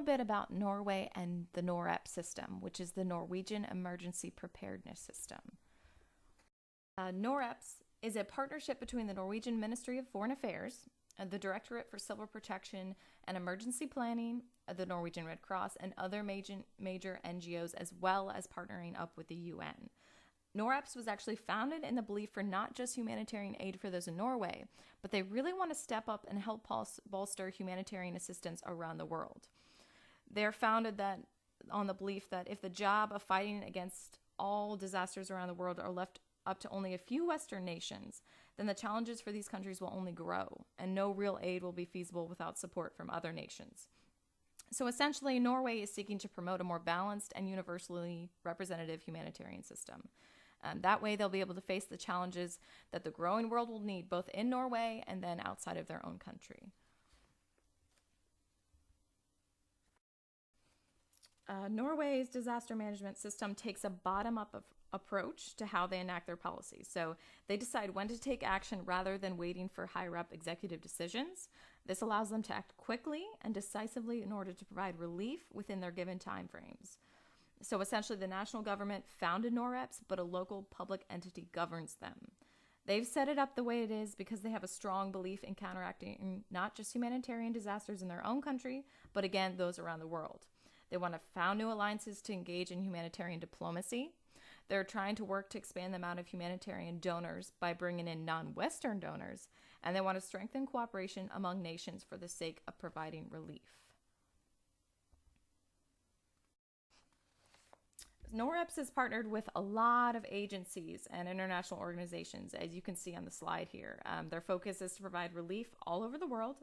bit about Norway and the NOREP system, which is the Norwegian Emergency Preparedness System. NOREPS is a partnership between the Norwegian Ministry of Foreign Affairs, the Directorate for Civil Protection and Emergency Planning, the Norwegian Red Cross, and other major NGOs, as well as partnering up with the UN. NOREPS was actually founded in the belief for not just humanitarian aid for those in Norway, but they really want to step up and help bolster humanitarian assistance around the world. They're founded that on the belief that if the job of fighting against all disasters around the world are left up to only a few Western nations, then the challenges for these countries will only grow, and no real aid will be feasible without support from other nations. So essentially, Norway is seeking to promote a more balanced and universally representative humanitarian system. That way, they'll be able to face the challenges that the growing world will need, both in Norway and then outside of their own country. Norway's disaster management system takes a bottom-up approach to how they enact their policies. So they decide when to take action rather than waiting for higher-up executive decisions. This allows them to act quickly and decisively in order to provide relief within their given timeframes. So essentially, the national government founded NOREPS, but a local public entity governs them. They've set it up the way it is because they have a strong belief in counteracting not just humanitarian disasters in their own country, but again, those around the world. They want to found new alliances to engage in humanitarian diplomacy. They're trying to work to expand the amount of humanitarian donors by bringing in non-Western donors, and they want to strengthen cooperation among nations for the sake of providing relief. NOREPS is partnered with a lot of agencies and international organizations, as you can see on the slide here. Their focus is to provide relief all over the world.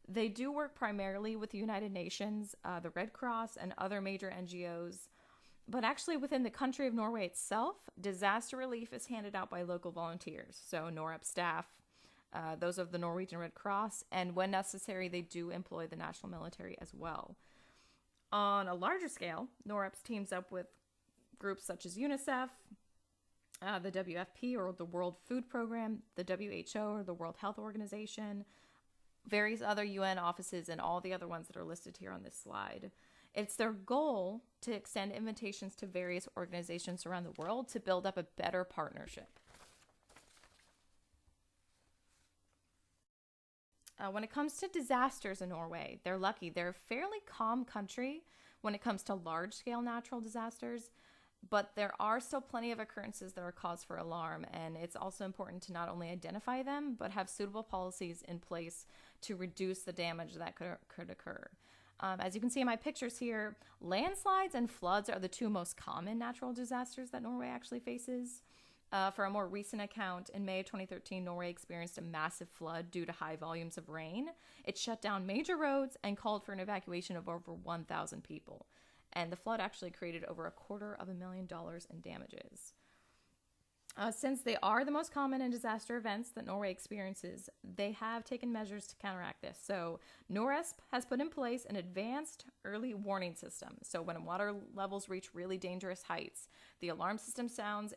They do work primarily with the United Nations, the Red Cross, and other major NGOs. But actually, within the country of Norway itself, disaster relief is handed out by local volunteers. So NOREP staff, those of the Norwegian Red Cross, and when necessary, they do employ the national military as well. On a larger scale, NOREPS teams up with groups such as UNICEF, the WFP or the World Food Program, the WHO or the World Health Organization, various other UN offices, and all the other ones that are listed here on this slide. It's their goal to extend invitations to various organizations around the world to build up a better partnership. When it comes to disasters in Norway, they're lucky. They're a fairly calm country when it comes to large-scale natural disasters, but there are still plenty of occurrences that are cause for alarm, and it's also important to not only identify them, but have suitable policies in place to reduce the damage that could occur. As you can see in my pictures here, landslides and floods are the two most common natural disasters that Norway actually faces. For a more recent account, in May of 2013, Norway experienced a massive flood due to high volumes of rain. It shut down major roads and called for an evacuation of over 1,000 people. And the flood actually created over $250,000 in damages. Since they are the most common in disaster events that Norway experiences, they have taken measures to counteract this. So NORESP has put in place an advanced early warning system. So when water levels reach really dangerous heights, the alarm system sounds.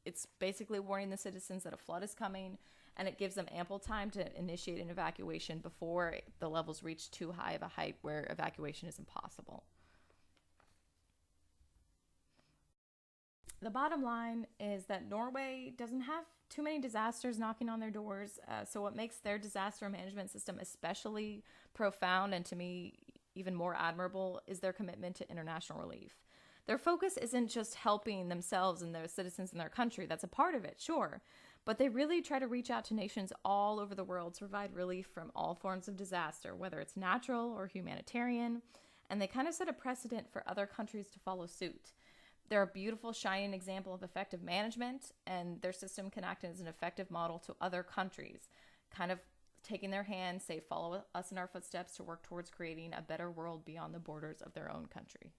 It's basically warning the citizens that a flood is coming, and it gives them ample time to initiate an evacuation before the levels reach too high of a height where evacuation is impossible. The bottom line is that Norway doesn't have too many disasters knocking on their doors. So what makes their disaster management system especially profound and to me even more admirable is their commitment to international relief. Their focus isn't just helping themselves and their citizens in their country. That's a part of it, sure. But they really try to reach out to nations all over the world to provide relief from all forms of disaster, whether it's natural or humanitarian. And they kind of set a precedent for other countries to follow suit. They're a beautiful, shining example of effective management, and their system can act as an effective model to other countries, kind of taking their hand, say, follow us in our footsteps to work towards creating a better world beyond the borders of their own country.